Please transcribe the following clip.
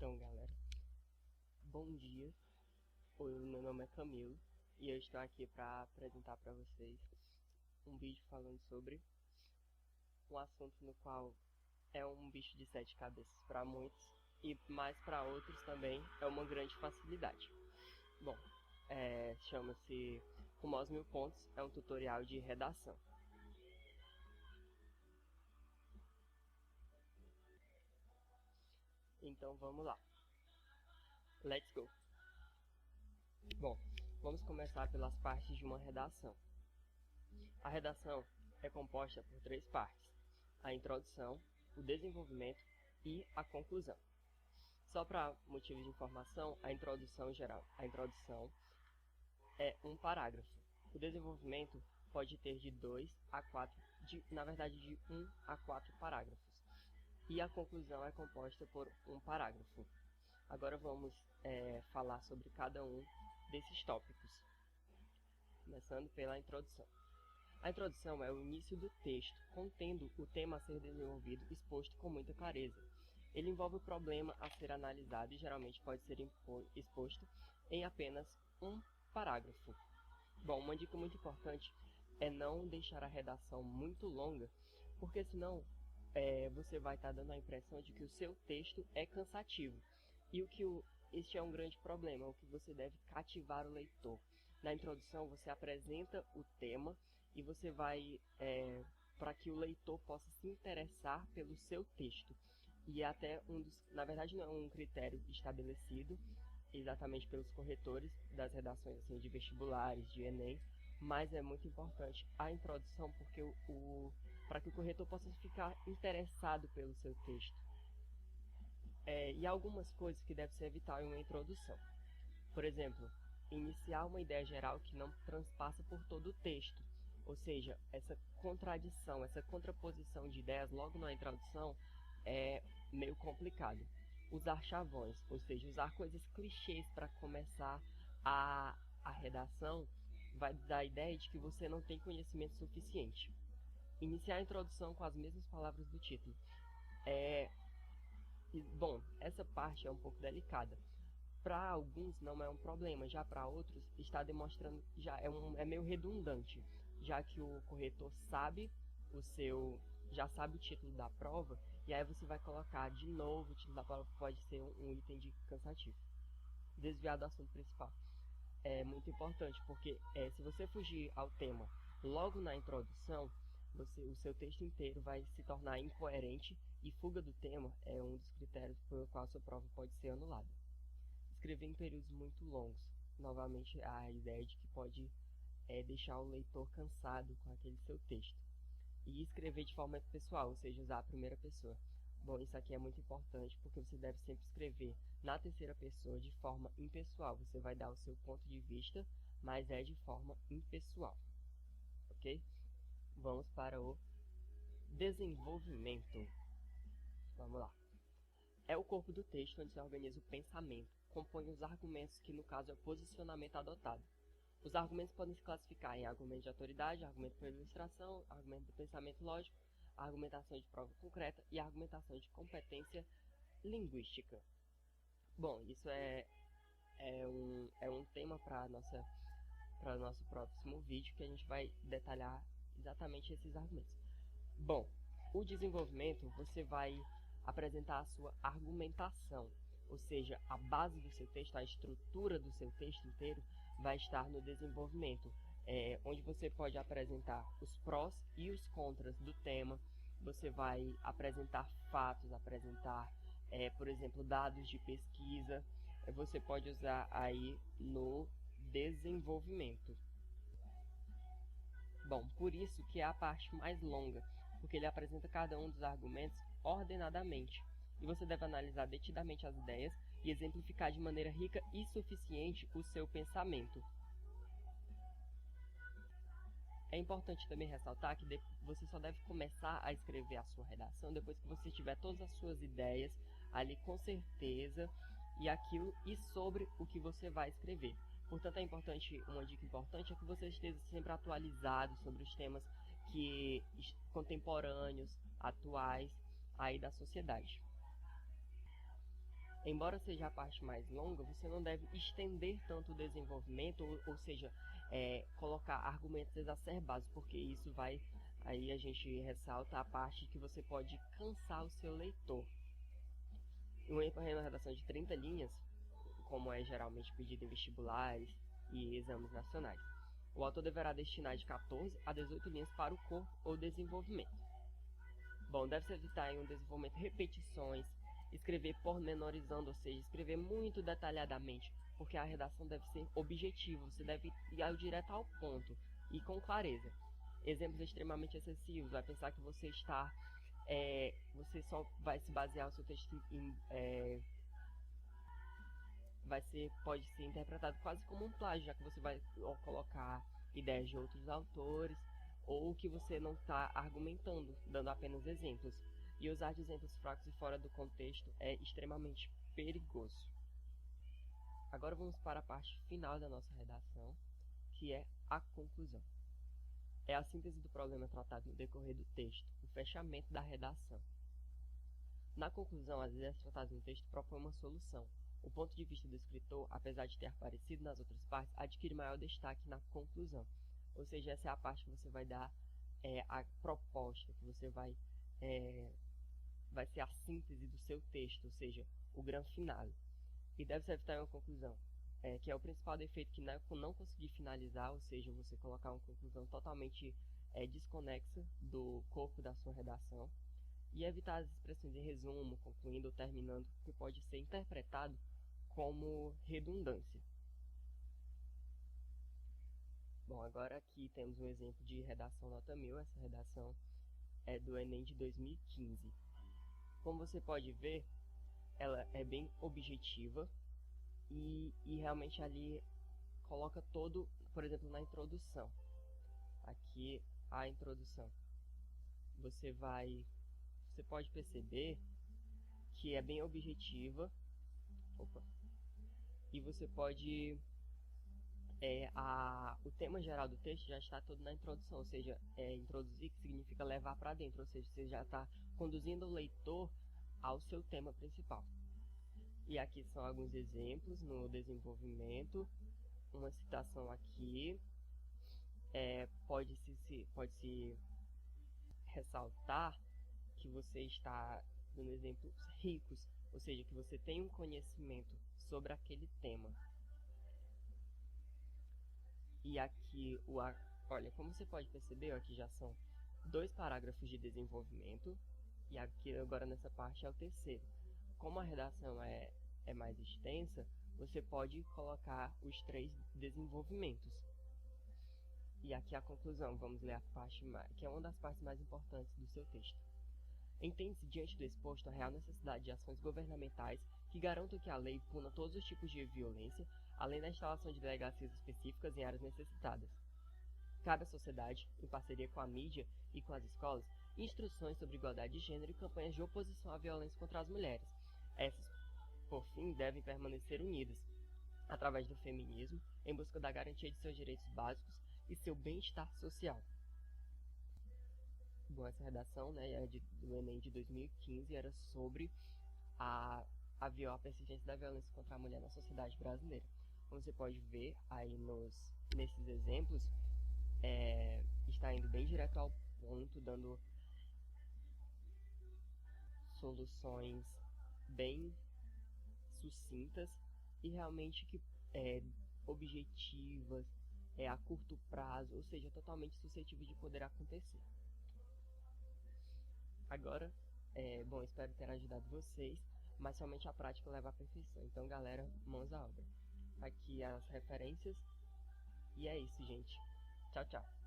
Então, galera, bom dia. Meu nome é Camilo e eu estou aqui para apresentar para vocês um vídeo falando sobre um assunto no qual é um bicho de 7 cabeças para muitos e mais para outros também é uma grande facilidade. Bom, chama-se Rumo aos 1000 Pontos, é um tutorial de redação. Então vamos lá. Let's go! Bom, vamos começar pelas partes de uma redação. A redação é composta por 3 partes: a introdução, o desenvolvimento e a conclusão. Só para motivos de informação, a introdução geral. A introdução é um parágrafo. O desenvolvimento pode ter de 2 a 4, na verdade de 1 a 4 parágrafos. E a conclusão é composta por um parágrafo. Agora vamos falar sobre cada um desses tópicos, começando pela introdução. A introdução é o início do texto, contendo o tema a ser desenvolvido, exposto com muita clareza. Ele envolve o problema a ser analisado e geralmente pode ser exposto em apenas um parágrafo. Bom, uma dica muito importante é não deixar a redação muito longa, porque senão você vai estar dando a impressão de que o seu texto é cansativo. E este é um grande problema, o que você deve cativar o leitor. Na introdução você apresenta o tema e você vai, para que o leitor possa se interessar pelo seu texto. E até na verdade não é um critério estabelecido exatamente pelos corretores das redações assim, de vestibulares, de Enem, mas é muito importante a introdução porque para que o corretor possa ficar interessado pelo seu texto. E algumas coisas que devem ser evitadas em uma introdução. Por exemplo, iniciar uma ideia geral que não transpassa por todo o texto. Ou seja, essa contradição, essa contraposição de ideias logo na introdução é meio complicado. Usar chavões, ou seja, usar coisas clichês para começar a redação vai dar a ideia de que você não tem conhecimento suficiente. Iniciar a introdução com as mesmas palavras do título. Bom, essa parte é um pouco delicada. Para alguns não é um problema, já para outros está demonstrando, é meio redundante, já que o corretor já sabe o título da prova, e aí você vai colocar de novo o título da prova, pode ser um item de cansativo. Desviar do assunto principal. É muito importante, porque se você fugir ao tema logo na introdução, o seu texto inteiro vai se tornar incoerente, e fuga do tema é um dos critérios pelo qual a sua prova pode ser anulada. Escrever em períodos muito longos, novamente a ideia de que pode deixar o leitor cansado com aquele seu texto. E escrever de forma pessoal, ou seja, usar a primeira pessoa. Bom, isso aqui é muito importante porque você deve sempre escrever na terceira pessoa de forma impessoal. Você vai dar o seu ponto de vista, mas é de forma impessoal. Ok? Vamos para o desenvolvimento. Vamos lá. É o corpo do texto onde se organiza o pensamento, compõe os argumentos, que no caso é o posicionamento adotado. Os argumentos podem se classificar em argumento de autoridade, argumento por ilustração, argumento do pensamento lógico, argumentação de prova concreta e argumentação de competência linguística. Bom, isso é um tema para o nosso próximo vídeo, que a gente vai detalhar exatamente esses argumentos. Bom, o desenvolvimento, você vai apresentar a sua argumentação, ou seja, a base do seu texto, a estrutura do seu texto inteiro vai estar no desenvolvimento, onde você pode apresentar os prós e os contras do tema. Você vai apresentar fatos, apresentar, por exemplo, dados de pesquisa. Você pode usar aí no desenvolvimento. Bom, por isso que é a parte mais longa, porque ele apresenta cada um dos argumentos ordenadamente, e você deve analisar detidamente as ideias e exemplificar de maneira rica e suficiente o seu pensamento. É importante também ressaltar que você só deve começar a escrever a sua redação depois que você tiver todas as suas ideias ali com certeza e sobre o que você vai escrever. Portanto, uma dica importante é que você esteja sempre atualizado sobre os temas contemporâneos, atuais aí da sociedade. Embora seja a parte mais longa, você não deve estender tanto o desenvolvimento, ou seja, colocar argumentos exacerbados, porque isso vai, aí a gente ressalta a parte que você pode cansar o seu leitor. Uma redação de 30 linhas, como é geralmente pedido em vestibulares e exames nacionais. O autor deverá destinar de 14 a 18 linhas para o corpo ou desenvolvimento. Bom, deve-se evitar em um desenvolvimento repetições, escrever pormenorizando, ou seja, escrever muito detalhadamente, porque a redação deve ser objetiva, você deve ir direto ao ponto e com clareza. Exemplos extremamente excessivos, vai pensar que você está, você só vai se basear o seu texto em, pode ser interpretado quase como um plágio, já que você vai colocar ideias de outros autores, ou que você não está argumentando, dando apenas exemplos. E usar de exemplos fracos e fora do contexto é extremamente perigoso. Agora vamos para a parte final da nossa redação, que é a conclusão. É a síntese do problema tratado no decorrer do texto, o fechamento da redação. Na conclusão, as ideias tratadas no texto propõem uma solução. O ponto de vista do escritor, apesar de ter aparecido nas outras partes, adquire maior destaque na conclusão. Ou seja, essa é a parte que você vai dar a proposta, que você vai ser a síntese do seu texto, ou seja, o grande finale. E deve-se evitar uma conclusão, que é o principal defeito, que não conseguir finalizar, ou seja, você colocar uma conclusão totalmente desconexa do corpo da sua redação, e evitar as expressões de resumo, concluindo ou terminando, que pode ser interpretado como redundância. Bom, agora aqui temos um exemplo de redação nota 1000, essa redação é do Enem de 2015. Como você pode ver, ela é bem objetiva e realmente ali coloca todo, por exemplo, na introdução. Aqui a introdução. Você pode perceber que é bem objetiva. E você pode... o tema geral do texto já está todo na introdução, ou seja, introduzir, que significa levar para dentro, ou seja, você já está conduzindo o leitor ao seu tema principal. E aqui são alguns exemplos no desenvolvimento. Uma citação aqui pode-se ressaltar que você está dando exemplos ricos, ou seja, que você tem um conhecimento sobre aquele tema. E aqui, olha, como você pode perceber, aqui já são 2 parágrafos de desenvolvimento, e aqui agora nessa parte é o terceiro. Como a redação é mais extensa, você pode colocar os 3 desenvolvimentos. E aqui a conclusão, vamos ler a parte que é uma das partes mais importantes do seu texto. Entende-se diante do exposto a real necessidade de ações governamentais que garantam que a lei puna todos os tipos de violência, além da instalação de delegacias específicas em áreas necessitadas. Cabe à sociedade, em parceria com a mídia e com as escolas, instruções sobre igualdade de gênero e campanhas de oposição à violência contra as mulheres. Essas, por fim, devem permanecer unidas, através do feminismo, em busca da garantia de seus direitos básicos e seu bem-estar social. Bom, essa redação, do Enem de 2015 era sobre a persistência da violência contra a mulher na sociedade brasileira. Como você pode ver aí nesses exemplos, está indo bem direto ao ponto, dando soluções bem sucintas e realmente objetivas, a curto prazo, ou seja, totalmente suscetível de poder acontecer. Agora, bom, espero ter ajudado vocês, mas somente a prática leva à perfeição. Então, galera, mãos à obra. Aqui as referências. E é isso, gente. Tchau, tchau.